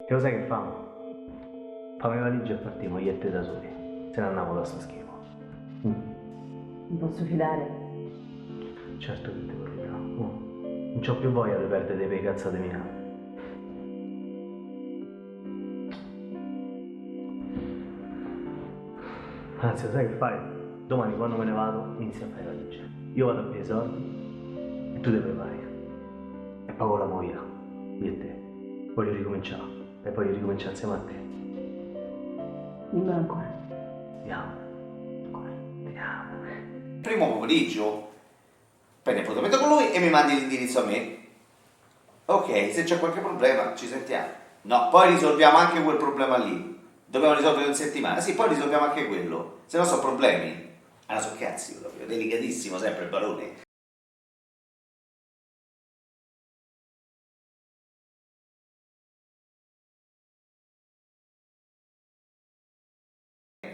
E lo sai che famo? Fammi le valigie e partiamo, io e te da soli. Se ne andiamo da sto schifo. Mi posso fidare? Certo che te lo dirò. Non c'ho più voglia di perdere per cazzate mie. Anzi, sai che fai? Domani quando me ne vado, inizia a fare la valigie. Io vado a piedi soldi e tu ti prepari. E pago la movida. Io e te. Voglio ricominciare. E voglio ricominciare insieme a te. Dimmelo ancora. Andiamo. Andiamo. Primo pomeriggio, prendi appuntamento con lui e mi mandi l'indirizzo a me. Ok, se c'è qualche problema ci sentiamo. No, poi risolviamo anche quel problema lì. Dobbiamo risolvere in settimana. Sì, poi risolviamo anche quello. Se no sono problemi. Ah, no, sono cazzi proprio. Delicatissimo sempre il barone.